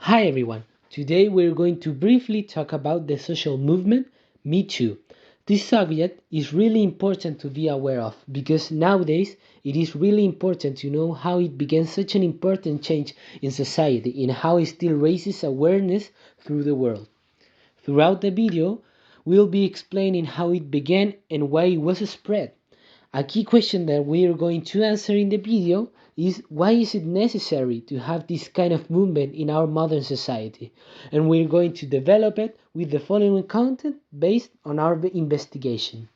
Hi everyone, today we're going to briefly talk about the social movement Me Too. This subject is really important to be aware of because nowadays it is really important to know how it began such an important change in society and how it still raises awareness through the world. Throughout the video, we'll be explaining how it began and why it was spread. A key question that we are going to answer in the video is why is it necessary to have this kind of movement in our modern society? And we're going to develop it with the following content based on our investigation.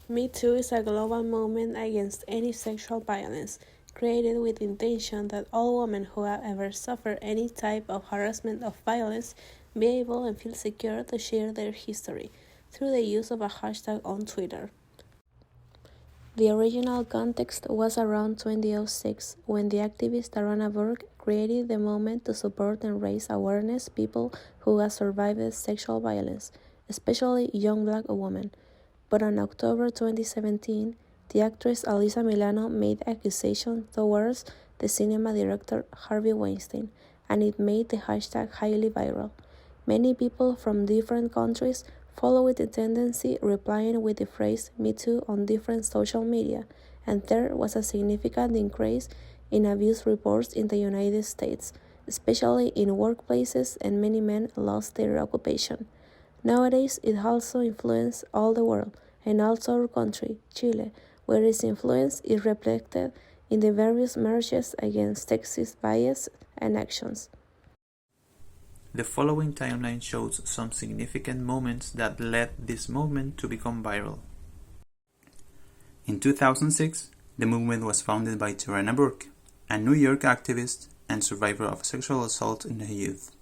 Me Too is a global movement against any sexual violence, created with the intention that all women who have ever suffered any type of harassment or violence be able and feel secure to share their history through the use of a hashtag on Twitter. The original context was around 2006 when the activist Tarana Burke created the movement to support and raise awareness people who have survived sexual violence, especially young black women. But on October 2017, the actress Alyssa Milano made accusations towards the cinema director Harvey Weinstein, and it made the hashtag highly viral. Many people from different countries followed the tendency, replying with the phrase "Me Too" on different social media, and there was a significant increase in abuse reports in the United States, especially in workplaces, and many men lost their occupation. Nowadays, it also influences all the world, and also our country, Chile, where its influence is reflected in the various marches against sexist bias and actions. The following timeline shows some significant moments that led this movement to become viral. In 2006, the movement was founded by Tarana Burke, a New York activist and survivor of sexual assault in her youth.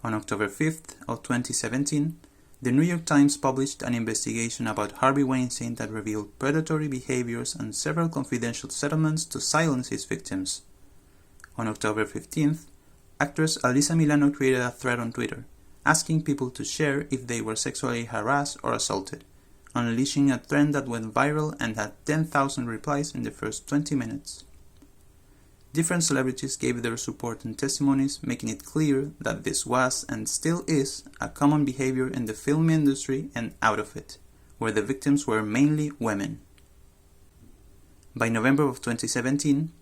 On October 5th of 2017, the New York Times published an investigation about Harvey Weinstein that revealed predatory behaviors and several confidential settlements to silence his victims. On October 15th, actress Alyssa Milano created a thread on Twitter, asking people to share if they were sexually harassed or assaulted, unleashing a trend that went viral and had 10,000 replies in the first 20 minutes. Different celebrities gave their support and testimonies, making it clear that this was and still is a common behavior in the film industry and out of it, where the victims were mainly women. By November of 2017,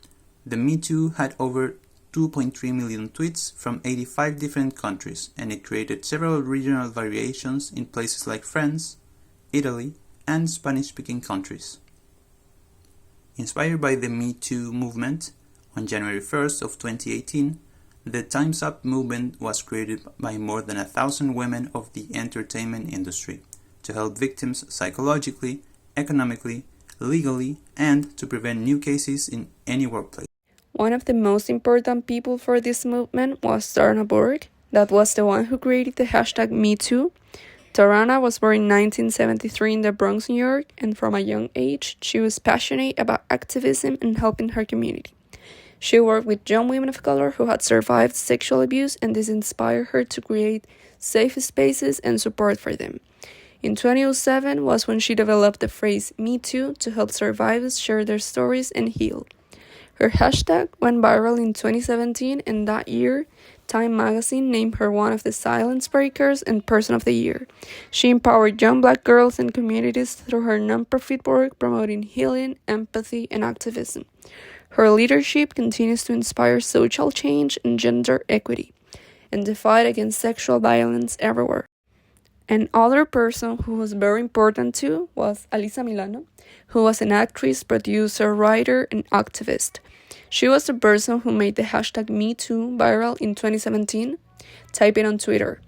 the Me Too had over 2.3 million tweets from 85 different countries, and it created several regional variations in places like France, Italy, and Spanish-speaking countries. Inspired by the Me Too movement, on January 1st of 2018, the Time's Up movement was created by more than 1,000 women of the entertainment industry to help victims psychologically, economically, legally, and to prevent new cases in any workplace. One of the most important people for this movement was Tarana Burke. That was the one who created the hashtag MeToo. Tarana was born in 1973 in the Bronx, New York, and from a young age, she was passionate about activism and helping her community. She worked with young women of color who had survived sexual abuse, and this inspired her to create safe spaces and support for them. In 2007 was when she developed the phrase Me Too to help survivors share their stories and heal. Her hashtag went viral in 2017, and that year, Time magazine named her one of the Silence Breakers and Person of the Year. She empowered young black girls and communities through her nonprofit work promoting healing, empathy, and activism. Her leadership continues to inspire social change and gender equity, and the fight against sexual violence everywhere. Another person who was very important too was Alyssa Milano, who was an actress, producer, writer, and activist. She was the person who made the hashtag MeToo viral in 2017. Type it on Twitter.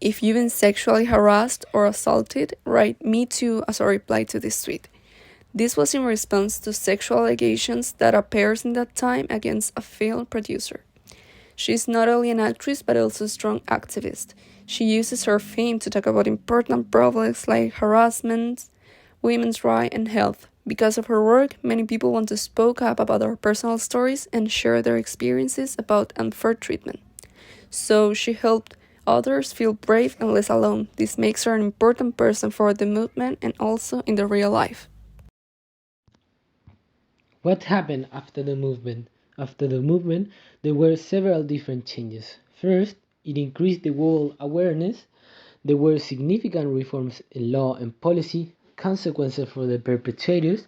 If you've been sexually harassed or assaulted, write Me Too as a reply to this tweet. This was in response to sexual allegations that appeared in that time against a film producer. She is not only an actress but also a strong activist. She uses her fame to talk about important problems like harassment, women's rights, and health. Because of her work, many people want to speak up about their personal stories and share their experiences about unfair treatment. So she helped others feel brave and less alone. This makes her an important person for the movement and also in the real life. What happened after the movement? After the movement, there were several different changes. First, it increased the world awareness. There were significant reforms in law and policy, consequences for the perpetrators,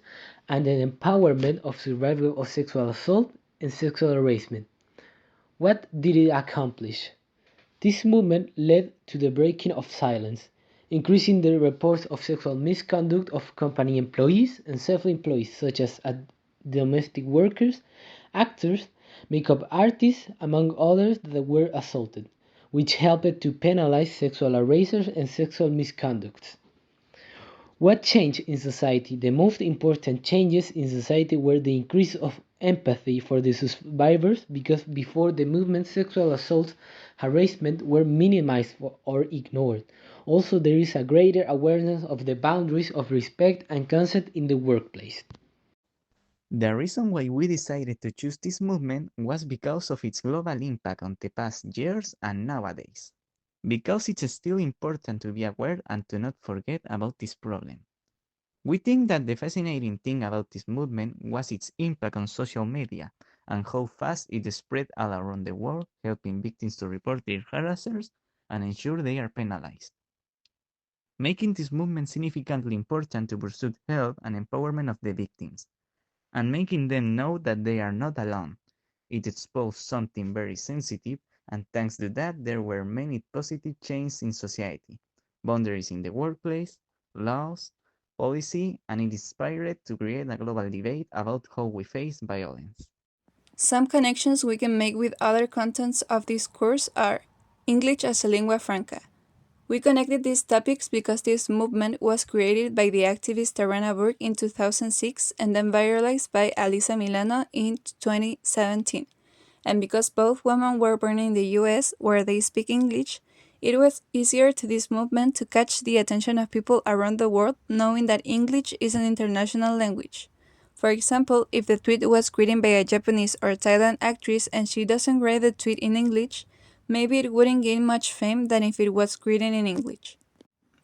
and an empowerment of survivors of sexual assault and sexual harassment. What did it accomplish? This movement led to the breaking of silence, increasing the reports of sexual misconduct of company employees and self-employees such as domestic workers, actors, makeup artists, among others that were assaulted, which helped to penalize sexual harassers and sexual misconducts. What changed in society? The most important changes in society were the increase of empathy for the survivors, because before the movement, sexual assaults, harassment were minimized or ignored. Also, there is a greater awareness of the boundaries of respect and consent in the workplace. The reason why we decided to choose this movement was because of its global impact on the past years and nowadays. Because it's still important to be aware and to not forget about this problem. We think that the fascinating thing about this movement was its impact on social media and how fast it spread all around the world, helping victims to report their harassers and ensure they are penalized. Making this movement significantly important to pursue help and empowerment of the victims, and making them know that they are not alone. It exposed something very sensitive, and thanks to that, there were many positive changes in society, boundaries in the workplace, laws, policy, and it inspired to create a global debate about how we face violence. Some connections we can make with other contents of this course are English as a lingua franca. We connected these topics because this movement was created by the activist Tarana Burke in 2006 and then viralized by Alyssa Milano in 2017. And because both women were born in the US, where they speak English, it was easier to this movement to catch the attention of people around the world, knowing that English is an international language. For example, if the tweet was written by a Japanese or Thailand actress and she doesn't write the tweet in English, maybe it wouldn't gain much fame than if it was written in English.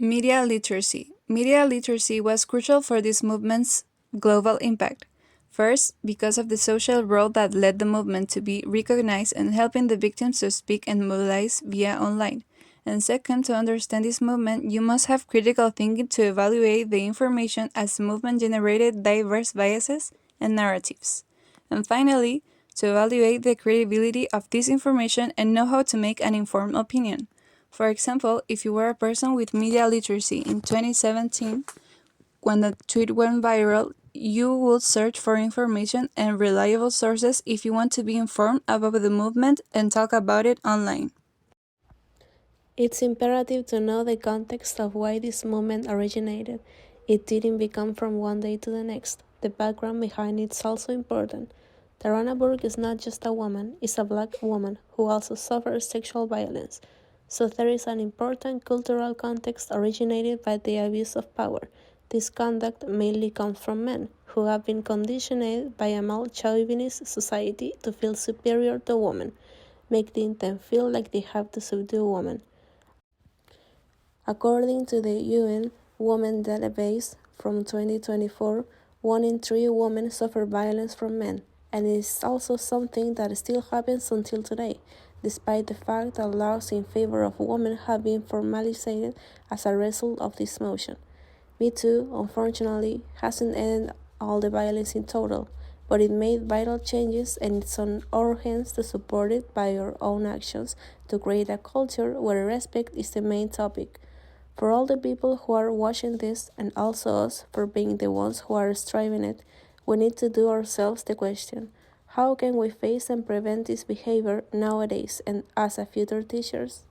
Media literacy. Media literacy was crucial for this movement's global impact. First, because of the social role that led the movement to be recognized and helping the victims to speak and mobilize via online. And second, to understand this movement, you must have critical thinking to evaluate the information, as the movement generated diverse biases and narratives. And finally, to evaluate the credibility of this information and know how to make an informed opinion. For example, if you were a person with media literacy in 2017, when the tweet went viral, you would search for information and reliable sources if you want to be informed about the movement and talk about it online. It's imperative to know the context of why this movement originated. It didn't become from one day to the next. The background behind it is also important. Tarana Burke is not just a woman, it's a black woman who also suffers sexual violence. So there is an important cultural context originated by the abuse of power. This conduct mainly comes from men, who have been conditioned by a male chauvinist society to feel superior to women, making them feel like they have to subdue women. According to the UN Women Database from 2024, 1 in 3 women suffer violence from men, and it is also something that still happens until today, despite the fact that laws in favor of women have been formalized as a result of this motion. Me Too, unfortunately, hasn't ended all the violence in total, but it made vital changes, and it's on our hands to support it by our own actions to create a culture where respect is the main topic. For all the people who are watching this, and also us for being the ones who are striving it, we need to do ourselves the question: how can we face and prevent this behavior nowadays and as a future teachers?